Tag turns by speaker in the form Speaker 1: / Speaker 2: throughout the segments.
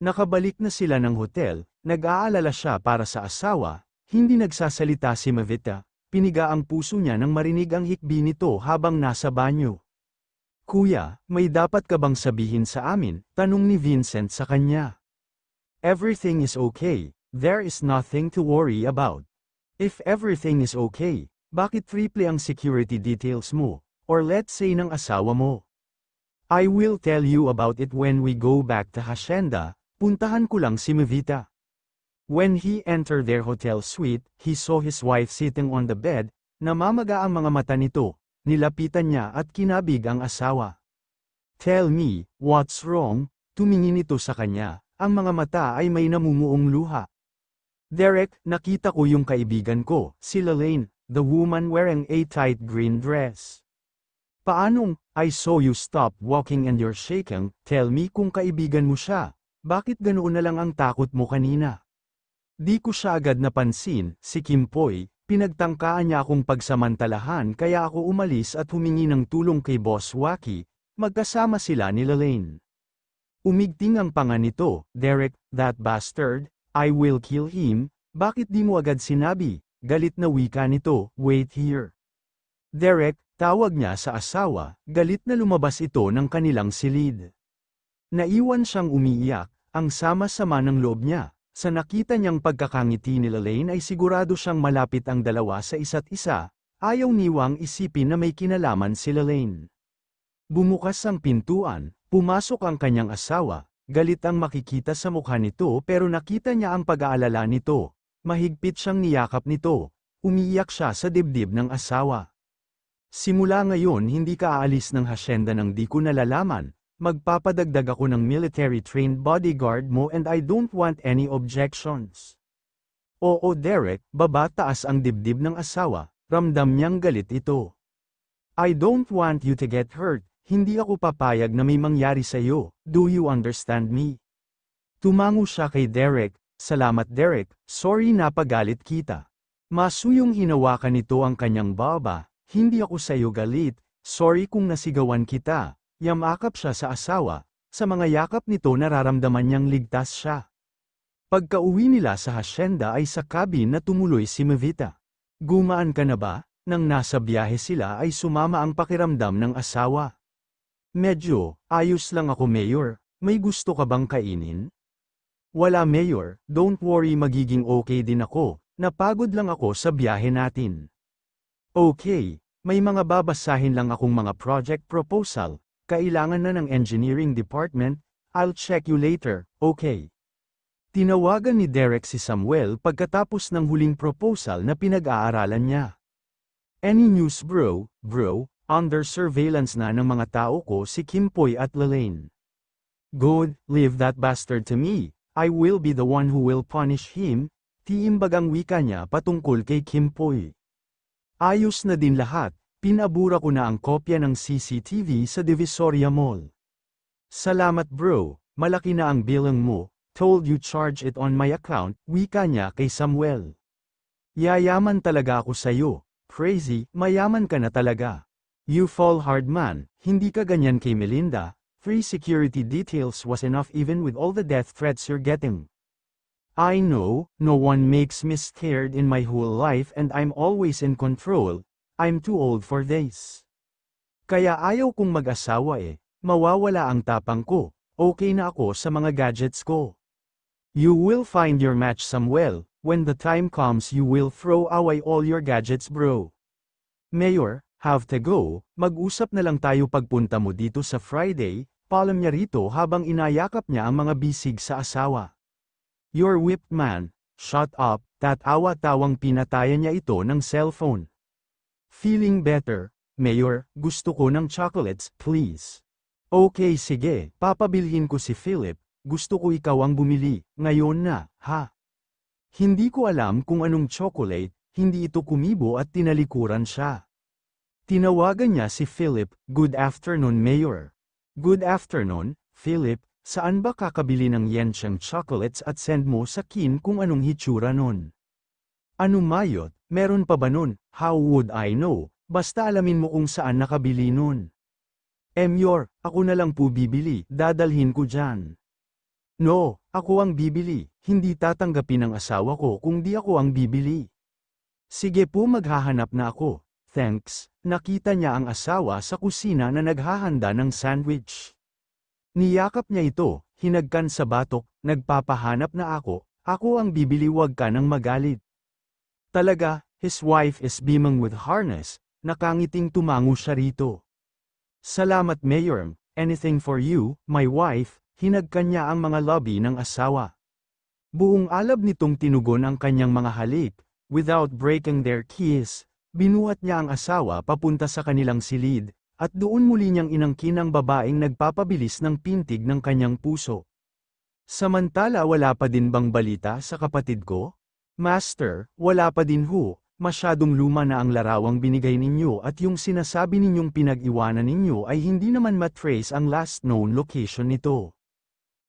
Speaker 1: Nakabalik na sila ng hotel, nag-aalala siya para sa asawa, hindi nagsasalita si Mavita, piniga ang puso niya nang marinig ang hikbi nito habang nasa banyo. Kuya, may dapat ka bang sabihin sa amin? Tanong ni Vincent sa kanya. Everything is okay, there is nothing to worry about. If everything is okay, bakit triple ang security details mo, or let's say ng asawa mo? I will tell you about it when we go back to Hacienda. Puntahan ko lang si Mavita. When he entered their hotel suite, he saw his wife sitting on the bed, namamaga ang mga mata nito, nilapitan niya at kinabig ang asawa. Tell me, what's wrong? Tumingin ito sa kanya, ang mga mata ay may namumuong luha. Derek, nakita ko yung kaibigan ko, si Lalaine, the woman wearing a tight green dress. Paanong, I saw you stop walking and you're shaking, tell me kung kaibigan mo siya. Bakit ganoon na lang ang takot mo kanina? Di ko siya agad napansin, si Kimpoy, pinagtangkaan niya akong pagsamantalahan kaya ako umalis at humingi ng tulong kay Boss Waki, magkasama sila ni Lalaine. Umigting ang panga nito, Derek, that bastard, I will kill him, bakit di mo agad sinabi? Galit na wika nito, wait here. Derek, tawag niya sa asawa, galit na lumabas ito ng kanilang silid. Naiwan siyang umiiyak, ang sama-sama ng loob niya. Sa nakita niyang pagkakangiti ni Lalaine ay sigurado siyang malapit ang dalawa sa isa't isa, ayaw niwang isipin na may kinalaman si Lalaine. Bumukas ang pintuan, pumasok ang kanyang asawa, galit ang makikita sa mukha nito pero nakita niya ang pag-aalala nito, mahigpit siyang niyakap nito, umiiyak siya sa dibdib ng asawa. Simula ngayon hindi ka aalis ng hacienda nang di ko nalalaman. Magpapadagdag ako ng military-trained bodyguard mo and I don't want any objections. Oo Derek, baba taas ang dibdib ng asawa, ramdam niyang galit ito. I don't want you to get hurt, hindi ako papayag na may mangyari sa'yo, do you understand me? Tumango siya kay Derek, salamat Derek, sorry napagalit kita. Masuyong hinawakan nito ang kanyang baba, hindi ako sa'yo galit, sorry kung nasigawan kita. Yamakap siya sa asawa, sa mga yakap nito nararamdaman niyang ligtas siya. Pagka-uwi nila sa hacienda ay sa cabin na tumuloy si Mavita. Gumaan ka na ba? Nang nasa biyahe sila ay sumama ang pakiramdam ng asawa. Medyo, ayos lang ako Mayor, may gusto ka bang kainin? Wala Mayor, don't worry magiging okay din ako, napagod lang ako sa biyahe natin. Okay, may mga babasahin lang akong mga project proposal. Kailangan na ng engineering department, I'll check you later, okay. Tinawagan ni Derek si Samuel pagkatapos ng huling proposal na pinag-aaralan niya. Any news bro, under surveillance na ng mga tao ko si Kimpoy at Lalaine. Good, leave that bastard to me, I will be the one who will punish him, tiimbagang wika niya patungkol kay Kimpoy. Ayos na din lahat. Pinabura ko na ang kopya ng CCTV sa Divisoria Mall. Salamat bro, malaki na ang bilang mo, told you charge it on my account, wika niya kay Samuel. Yayaman talaga ako sa'yo, crazy, mayaman ka na talaga. You fall hard man, hindi ka ganyan kay Melinda, free security details was enough even with all the death threats you're getting. I know, no one makes me scared in my whole life and I'm always in control. I'm too old for this. Kaya ayaw kong mag-asawa mawawala ang tapang ko, okay na ako sa mga gadgets ko. You will find your match Samuel, when the time comes you will throw away all your gadgets bro. Mayor, have to go, mag-usap na lang tayo pagpunta mo dito sa Friday, palam niya rito habang inayakap niya ang mga bisig sa asawa. You're whipped man, shut up, tatawa-tawang pinatayan niya ito ng cellphone. Feeling better, Mayor, gusto ko ng chocolates, please. Okay sige, papabilhin ko si Philip, gusto ko ikaw ang bumili, ngayon na, ha? Hindi ko alam kung anong chocolate, hindi ito kumibo at tinalikuran siya. Tinawagan niya si Philip, good afternoon Mayor. Good afternoon, Philip, saan ba kakabili ng yensyang chocolates at send mo sa kin kung anong hitsura nun? Ano mayot, meron pa ba nun? How would I know? Basta alamin mo kung saan nakabili nun. Mayor, ako na lang po bibili, dadalhin ko dyan. No, ako ang bibili, hindi tatanggapin ng asawa ko kung di ako ang bibili. Sige po maghahanap na ako, thanks. Nakita niya ang asawa sa kusina na naghahanda ng sandwich. Niyakap niya ito, hinagkan sa batok, nagpapahanap na ako ang bibili wag ka nang magalit. Talaga, his wife is beaming with harness, nakangiting tumango siya rito. Salamat Mayor, anything for you, my wife, hinagkan niya ang mga labi ng asawa. Buong alab nitong tinugon ang kanyang mga halik, without breaking their kiss, binuhat niya ang asawa papunta sa kanilang silid, at doon muli niyang inangkin ang babaeng nagpapabilis ng pintig ng kanyang puso. Samantala wala pa din bang balita sa kapatid ko? Master, wala pa din ho, masyadong luma na ang larawang binigay ninyo at yung sinasabi ninyong pinag-iwanan ninyo ay hindi naman matrace ang last known location nito.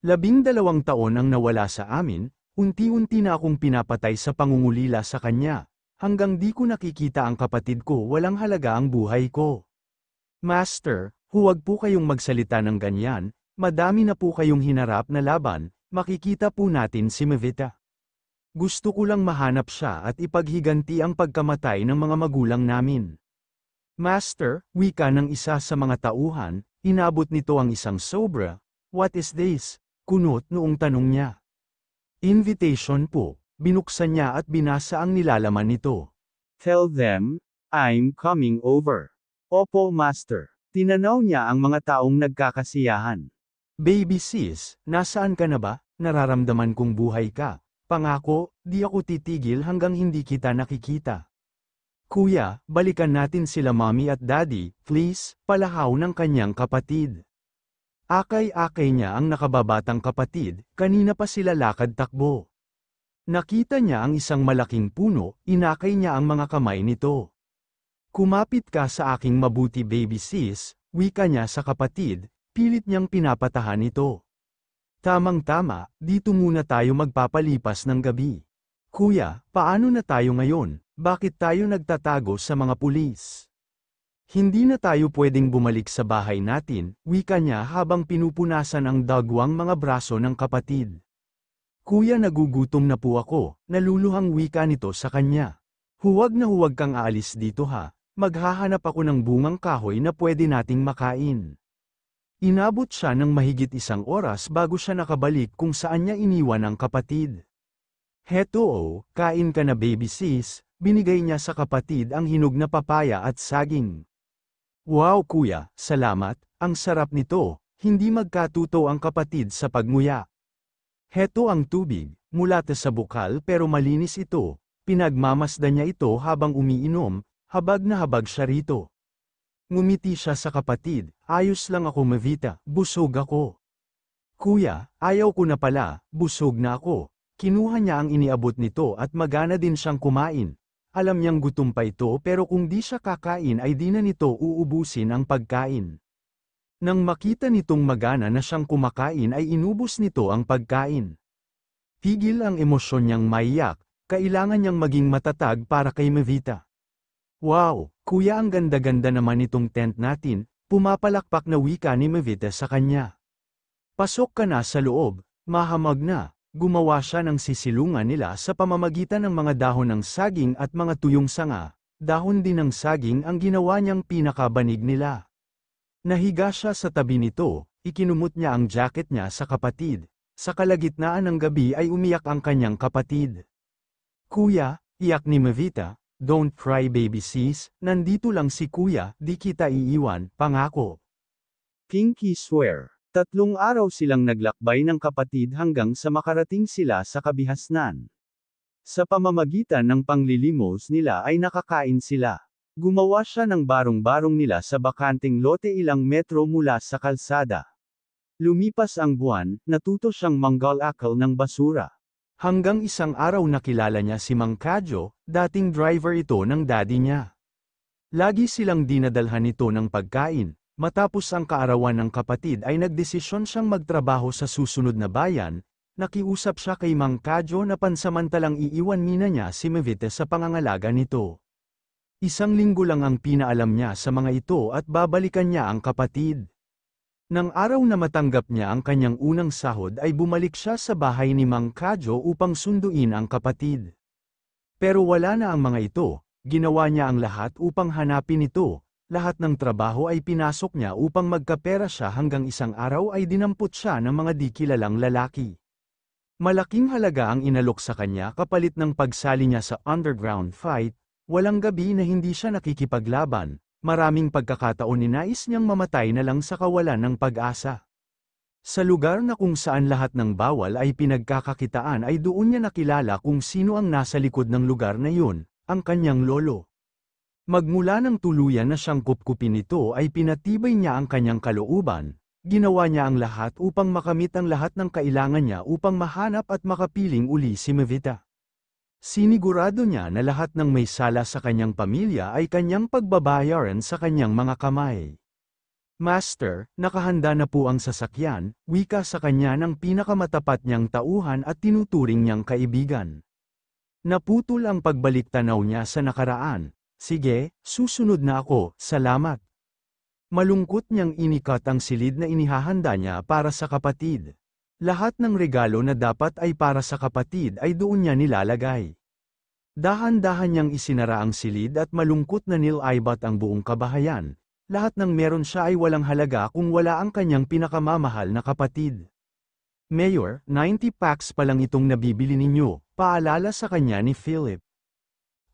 Speaker 1: 12 taon ang nawala sa amin, unti-unti na akong pinapatay sa pangungulila sa kanya, hanggang di ko nakikita ang kapatid ko walang halaga ang buhay ko. Master, huwag po kayong magsalita ng ganyan, madami na po kayong hinarap na laban, makikita po natin si Mavita. Gusto ko lang mahanap siya at ipaghiganti ang pagkamatay ng mga magulang namin. Master, wika ng isa sa mga tauhan, inabot nito ang isang sobra. What is this? Kunot noong tanong niya. Invitation po, binuksan niya at binasa ang nilalaman nito.
Speaker 2: Tell them, I'm coming over. Opo, Master. Tinanaw niya ang mga taong nagkakasiyahan.
Speaker 1: Baby sis, nasaan ka na ba? Nararamdaman kong buhay ka. Pangako, di ako titigil hanggang hindi kita nakikita. Kuya, balikan natin sila mommy at daddy, please, palahaw ng kanyang kapatid. Akay-akay niya ang nakababatang kapatid, kanina pa sila lakad-takbo. Nakita niya ang isang malaking puno, inakay niya ang mga kamay nito. Kumapit ka sa aking mabuti baby sis, wika niya sa kapatid, pilit niyang pinapatahan ito. Tamang-tama, dito muna tayo magpapalipas ng gabi. Kuya, paano na tayo ngayon? Bakit tayo nagtatago sa mga pulis? Hindi na tayo pwedeng bumalik sa bahay natin, wika niya habang pinupunasan ang dagwang mga braso ng kapatid. Kuya nagugutom na po ako, naluluhang wika nito sa kanya. Huwag na huwag kang aalis dito ha, maghahanap ako ng bungang kahoy na pwede nating makain. Inabot siya ng mahigit 1 oras bago siya nakabalik kung saan niya iniwan ang kapatid. Heto kain ka na baby sis, binigay niya sa kapatid ang hinog na papaya at saging. Wow kuya, salamat, ang sarap nito, hindi magkatuto ang kapatid sa pagmuya. Heto ang tubig, mula sa bukal pero malinis ito, pinagmamasdan niya ito habang umiinom, habag na habag siya rito. Ngumiti siya sa kapatid, ayos lang ako Mavita, busog ako. Kuya, ayaw ko na pala, busog na ako. Kinuha niya ang iniabot nito at magana din siyang kumain. Alam niyang gutom pa ito pero kung di siya kakain ay di na nito uubusin ang pagkain. Nang makita nitong magana na siyang kumakain ay inubos nito ang pagkain. Tigil ang emosyon niyang maiyak, kailangan niyang maging matatag para kay Mavita. Wow, kuya ang ganda-ganda naman itong tent natin, pumapalakpak na wika ni Mavita sa kanya. Pasok ka na sa loob, mahamag na. Gumawa siya ng sisilungan nila sa pamamagitan ng mga dahon ng saging at mga tuyong sanga, dahon din ng saging ang ginawa niyang pinakabanig nila. Nahiga siya sa tabi nito, ikinumot niya ang jacket niya sa kapatid. Sa kalagitnaan ng gabi ay umiyak ang kanyang kapatid. Kuya, iyak ni Mavita, don't cry baby sis, nandito lang si kuya, di kita iiwan, pangako.
Speaker 2: Pinky swear. 3 araw silang naglakbay ng kapatid hanggang sa makarating sila sa kabihasnan. Sa pamamagitan ng panglilimos nila ay nakakain sila. Gumawa siya ng barong-barong nila sa bakanting lote ilang metro mula sa kalsada. Lumipas ang buwan, natuto siyang manggal-akal ng basura.
Speaker 1: Hanggang isang araw nakilala niya si Mang Kadyo, dating driver ito ng daddy niya. Lagi silang dinadalhan nito ng pagkain. Matapos ang kaarawan ng kapatid ay nagdesisyon siyang magtrabaho sa susunod na bayan, nakiusap siya kay Mang Kadyo na pansamantalang iiwan mina niya si Mavita sa pangangalaga nito. 1 linggo lang ang pinaalam niya sa mga ito at babalikan niya ang kapatid. Nang araw na matanggap niya ang kanyang unang sahod ay bumalik siya sa bahay ni Mang Kadyo upang sunduin ang kapatid. Pero wala na ang mga ito, ginawa niya ang lahat upang hanapin ito, lahat ng trabaho ay pinasok niya upang magkapera siya hanggang isang araw ay dinampot siya ng mga di kilalang lalaki. Malaking halaga ang inalok sa kanya kapalit ng pagsali niya sa underground fight, walang gabi na hindi siya nakikipaglaban. Maraming pagkakataon ninais niyang mamatay na lang sa kawalan ng pag-asa. Sa lugar na kung saan lahat ng bawal ay pinagkakakitaan ay doon niya nakilala kung sino ang nasa likod ng lugar na yun, ang kanyang lolo. Magmula ng tuluyan na siyang kupkupin nito ay pinatibay niya ang kanyang kalooban, ginawa niya ang lahat upang makamit ang lahat ng kailangan niya upang mahanap at makapiling uli si Mevita. Sinigurado niya na lahat ng may sala sa kanyang pamilya ay kanyang pagbabayaran sa kanyang mga kamay. Master, nakahanda na po ang sasakyan, wika sa kanya ng pinakamatapat niyang tauhan at tinuturing niyang kaibigan. Naputol ang pagbalik-tanaw niya sa nakaraan. Sige, susunod na ako, salamat. Malungkot niyang inikat ang silid na inihahanda niya para sa kapatid. Lahat ng regalo na dapat ay para sa kapatid ay doon niya nilalagay. Dahan-dahan niyang isinara ang silid at malungkot na nilaibat ang buong kabahayan. Lahat ng meron siya ay walang halaga kung wala ang kanyang pinakamamahal na kapatid. Mayor, 90 packs pa lang itong nabibili ninyo, paalala sa kanya ni Philip.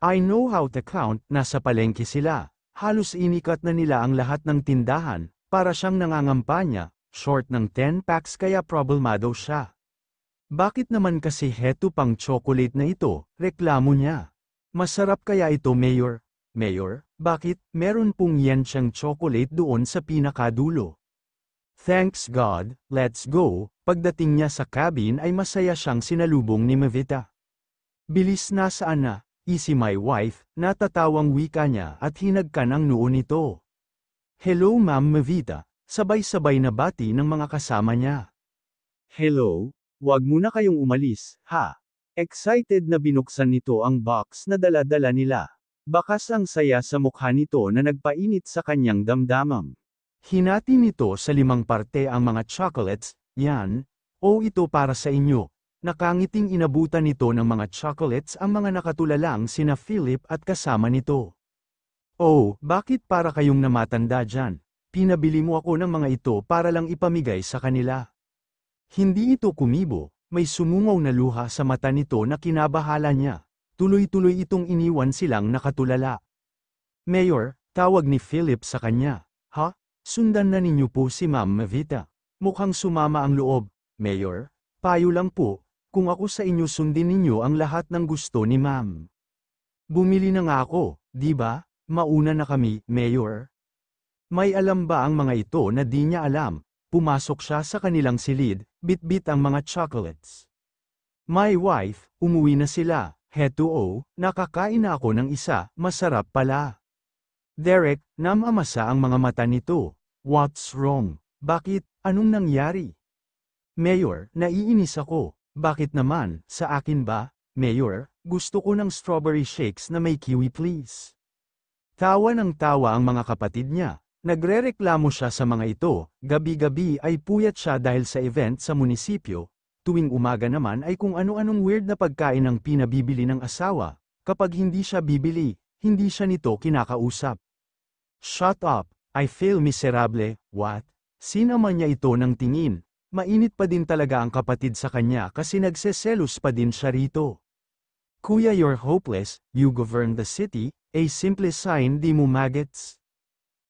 Speaker 1: I know how to count, nasa palengke sila. Halos inikat na nila ang lahat ng tindahan, para siyang nangangampanya. Short ng 10 packs kaya problemado siya. Bakit naman kasi heto pang chocolate na ito, reklamo niya. Masarap kaya ito Mayor? Mayor, bakit, meron pong yan siyang chocolate doon sa pinakadulo. Thanks God, let's go. Pagdating niya sa cabin ay masaya siyang sinalubong ni Mevita. Bilis nasaan na, easy my wife, natatawang wika niya at hinagkan ang noo nito. Hello Ma'am Mevita. Sabay-sabay na bati ng mga kasama niya.
Speaker 2: Hello, wag muna kayong umalis, ha? Excited na binuksan nito ang box na dala-dala nila. Bakas ang saya sa mukha nito na nagpainit sa kanyang damdamam.
Speaker 1: Hinati nito sa 5 parte ang mga chocolates, yan, o ito para sa inyo. Nakangiting inabutan nito ng mga chocolates ang mga nakatulalang sina Philip at kasama nito. Oh, bakit para kayong namatanda dyan? Pinabili mo ako ng mga ito para lang ipamigay sa kanila. Hindi ito kumibo, may sumungaw na luha sa mata nito na kinabahala niya. Tuloy-tuloy itong iniwan silang nakatulala. Mayor, tawag ni Philip sa kanya. Ha? Sundan na ninyo po si Ma'am Mevita. Mukhang sumama ang loob. Mayor, payo lang po, kung ako sa inyo sundin ninyo ang lahat ng gusto ni Ma'am. Bumili na nga ako, di ba? Mauna na kami, Mayor. May alam ba ang mga ito na di niya alam? Pumasok siya sa kanilang silid, bit-bit ang mga chocolates. My wife, umuwi na sila. Heto nakakain na ako ng isa, masarap pala. Derek, namamasa ang mga mata nito. What's wrong? Bakit? Anong nangyari? Mayor, naiinis ako. Bakit naman? Sa akin ba? Mayor, gusto ko ng strawberry shakes na may kiwi please. Tawa ng tawa ang mga kapatid niya. Nagrereklamo siya sa mga ito, gabi-gabi ay puyat siya dahil sa event sa munisipyo, tuwing umaga naman ay kung ano-anong weird na pagkain ang pinabibili ng asawa, kapag hindi siya bibili, hindi siya nito kinakausap. Shut up, I feel miserable, what? Sinama niya ito ng tingin, mainit pa din talaga ang kapatid sa kanya kasi nagseselos pa din siya rito. Kuya you're hopeless, you govern the city, a simple sign di mo magets.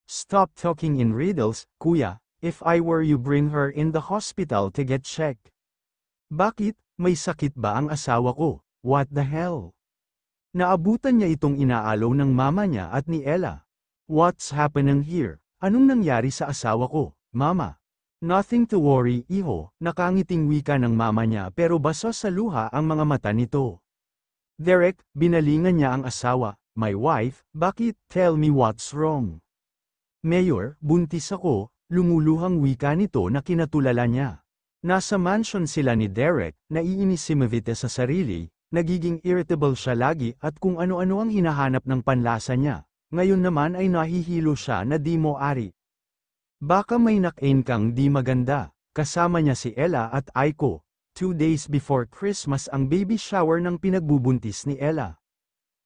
Speaker 1: Stop talking in riddles, kuya, if I were you bring her in the hospital to get checked. Bakit, may sakit ba ang asawa ko? What the hell? Naabutan niya itong inaalaw ng mama niya at ni Ella. What's happening here? Anong nangyari sa asawa ko, mama? Nothing to worry, iho, nakangiting wika ng mama niya pero basa sa luha ang mga mata nito. Derek, binalingan niya ang asawa, my wife, bakit? Tell me what's wrong. Mayor, buntis ako, lumuluhang wika nito na kinatulala niya. Nasa mansion sila ni Derek, naiinis si Mevita sa sarili, nagiging irritable siya lagi at kung ano-ano ang hinahanap ng panlasa niya. Ngayon naman ay nahihilo siya na di mo ari. Baka may nakain kang di maganda. Kasama niya si Ella at Aiko. 2 days before Christmas ang baby shower ng pinagbubuntis ni Ella.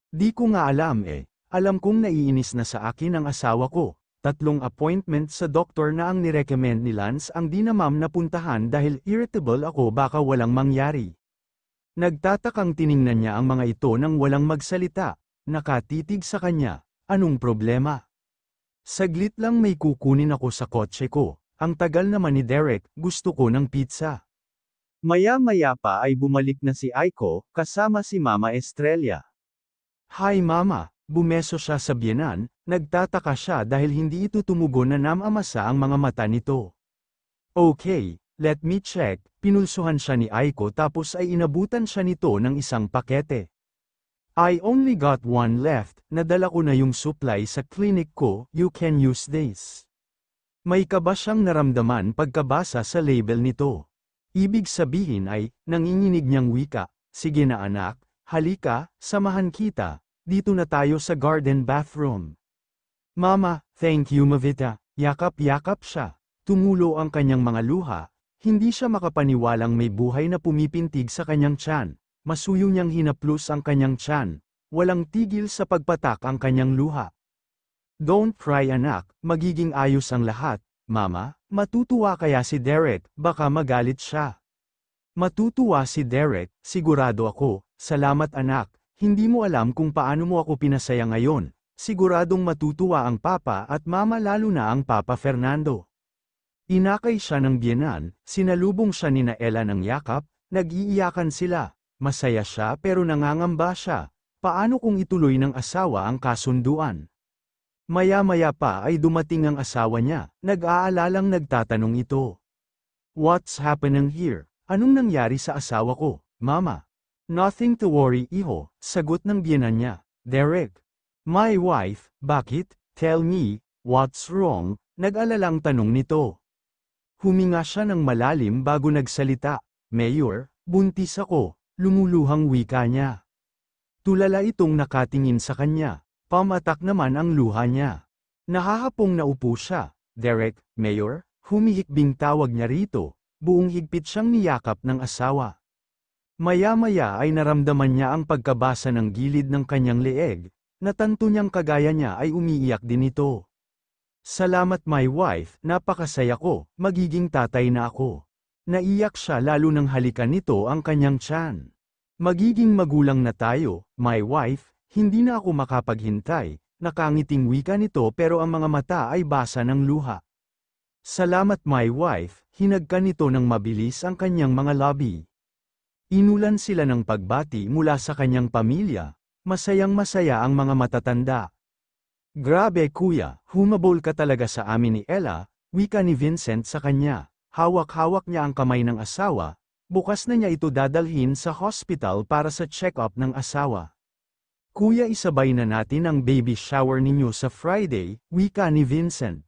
Speaker 1: Di ko nga alam eh. Alam kong naiinis na sa akin ang asawa ko. 3 appointment sa doktor na ang nirecommend ni Lance ang di na ma'am napuntahan dahil irritable ako baka walang mangyari. Nagtatakang tiningnan niya ang mga ito nang walang magsalita, nakatitig sa kanya, anong problema? Saglit lang may kukunin ako sa kotse ko, ang tagal naman ni Derek, gusto ko ng pizza.
Speaker 2: Maya-maya pa ay bumalik na si Aiko, kasama si Mama Estrella.
Speaker 1: Hi mama, bumeso siya sa biyenan, nagtataka siya dahil hindi ito tumugon na namamasa ang mga mata nito. Okay, let me check, pinulsuhan siya ni Aiko tapos ay inabutan siya nito ng isang pakete. I only got one left, nadala ko na yung supply sa clinic ko, you can use this. May kaba siyang naramdaman pagkabasa sa label nito. Ibig sabihin ay, nanginginig niyang wika, sige na anak, halika, samahan kita, dito na tayo sa garden bathroom. Mama, thank you Mavita, yakap-yakap siya. Tumulo ang kanyang mga luha, hindi siya makapaniwalang may buhay na pumipintig sa kanyang tiyan. Masuyo niyang hinaplos ang kanyang tiyan, walang tigil sa pagpatak ang kanyang luha. Don't cry anak, magiging ayos ang lahat, mama, matutuwa kaya si Derek, baka magalit siya. Matutuwa si Derek, sigurado ako, salamat anak, hindi mo alam kung paano mo ako pinasaya ngayon, siguradong matutuwa ang papa at mama lalo na ang Papa Fernando. Inakay siya ng biyenan, sinalubong siya ni Ella ng yakap, nag-iiyakan sila, masaya siya pero nangangamba siya, paano kung ituloy ng asawa ang kasunduan? Maya-maya pa ay dumating ang asawa niya, nag-aalalang nagtatanong ito. What's happening here? Anong nangyari sa asawa ko, mama? Nothing to worry iho, sagot ng biyenan niya, Derek. My wife, bakit? Tell me, what's wrong? Nag-alalang tanong nito. Huminga siya ng malalim bago nagsalita, Mayor, buntis ako, lumuluhang wika niya. Tulala itong nakatingin sa kanya. Pamatak naman ang luha niya. Nahahapong naupo siya. Derek, Mayor, humihikbing tawag niya rito, buong higpit siyang niyakap ng asawa. Maya-maya ay naramdaman niya ang pagkabasa ng gilid ng kanyang leeg, natanto niyang kagaya niya ay umiiyak din ito. Salamat my wife, napakasaya ko, magiging tatay na ako. Naiyak siya lalo nang halikan nito ang kanyang tiyan. Magiging magulang na tayo, my wife. Hindi na ako makapaghintay, nakangiting wika nito pero ang mga mata ay basa ng luha. Salamat my wife, hinagka nito ng mabilis ang kanyang mga labi. Inulan sila ng pagbati mula sa kanyang pamilya, masayang-masaya ang mga matatanda. Grabe kuya, humabol ka talaga sa amin ni Ella, wika ni Vincent sa kanya. Hawak-hawak niya ang kamay ng asawa, bukas na niya ito dadalhin sa hospital para sa check-up ng asawa. Kuya isabay na natin ang baby shower ninyo sa Friday, wika ni Vincent.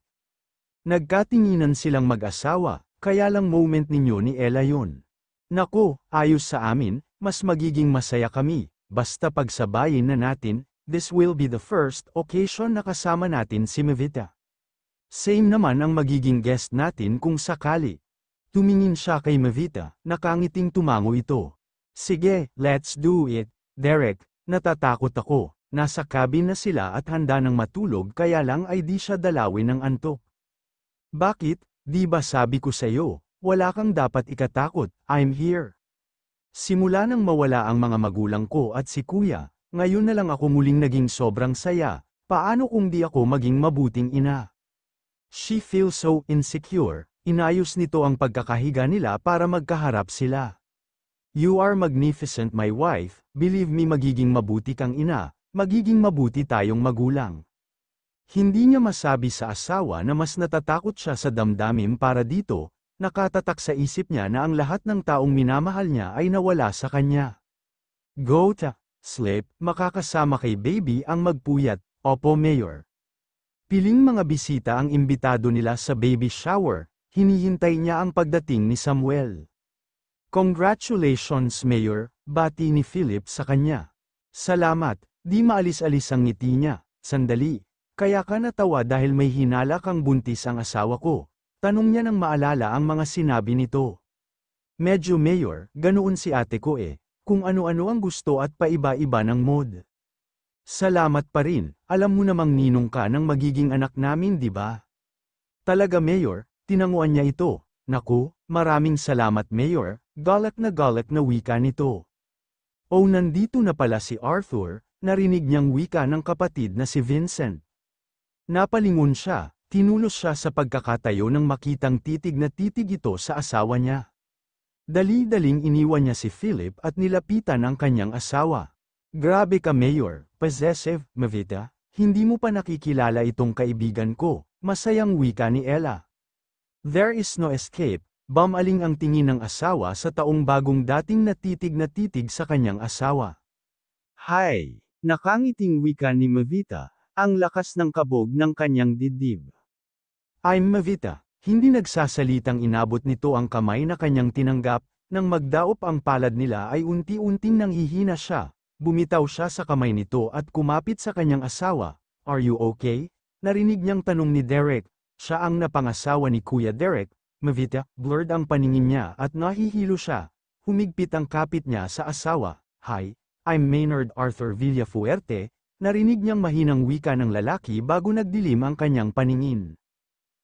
Speaker 1: Nagkatinginan silang mag-asawa, kaya lang moment ninyo ni Ella yun. Nako, ayos sa amin, mas magiging masaya kami, basta pagsabayin na natin, this will be the first occasion na kasama natin si Mavita. Same naman ang magiging guest natin kung sakali. Tumingin siya kay Mavita, nakangiting tumango ito. Sige, let's do it, Derek. Natatakot ako, nasa cabin na sila at handa ng matulog kaya lang ay di siya dalawin ng antok. Bakit, di ba sabi ko sa'yo, wala kang dapat ikatakot, I'm here. Simula nang mawala ang mga magulang ko at si kuya, ngayon na lang ako muling naging sobrang saya, paano kung di ako maging mabuting ina? She feels so insecure, inayos nito ang pagkakahiga nila para magkaharap sila. You are magnificent my wife, believe me magiging mabuti kang ina, magiging mabuti tayong magulang. Hindi niya masabi sa asawa na mas natatakot siya sa damdamin para dito, nakatatak sa isip niya na ang lahat ng taong minamahal niya ay nawala sa kanya. Go to sleep, makakasama kay baby ang magpuyat, opo Mayor. Piling mga bisita ang imbitado nila sa baby shower, hinihintay niya ang pagdating ni Samuel. Congratulations Mayor, bati ni Philip sa kanya. Salamat, di maalis-alis ang ngiti niya, sandali, Kaya ka natawa dahil may hinala kang buntis ang asawa ko. Tanong niya nang maalala ang mga sinabi nito. Medyo Mayor, ganoon si ate ko eh. Kung ano-ano ang gusto at paiba-iba ng mood. Salamat pa rin, alam mo namang ninong ka ng magiging anak namin di ba? Talaga Mayor, tinanguan niya ito. Naku, maraming salamat Mayor, galak na wika nito. Oh nandito na pala si Arthur, narinig niyang wika ng kapatid na si Vincent. Napalingon siya, tinulos siya sa pagkakatayo nang makitang titig na titig ito sa asawa niya. Dali-daling iniwan niya si Philip at nilapitan ang kanyang asawa. Grabe ka Mayor, possessive, Mavita, hindi mo pa nakikilala itong kaibigan ko, masayang wika ni Ella. There is no escape, bumaling ang tingin ng asawa sa taong bagong dating na titig sa kanyang asawa.
Speaker 2: Hay! Nakangiting wika ni Mavita, ang lakas ng kabog ng kanyang dibdib.
Speaker 1: I'm Mavita. Hindi nagsasalitang inabot nito ang kamay na kanyang tinanggap, nang magdaop ang palad nila ay unti-unting nanghihina siya, bumitaw siya sa kamay nito at kumapit sa kanyang asawa. Are you okay? Narinig niyang tanong ni Derek, siya ang napangasawa ni Kuya Derek. Mavita, blurred ang paningin niya at nahihilo siya, humigpit ang kapit niya sa asawa. Hi, I'm Maynard Arthur Villafuerte. Narinig niyang mahinang wika ng lalaki bago nagdilim ang kanyang paningin.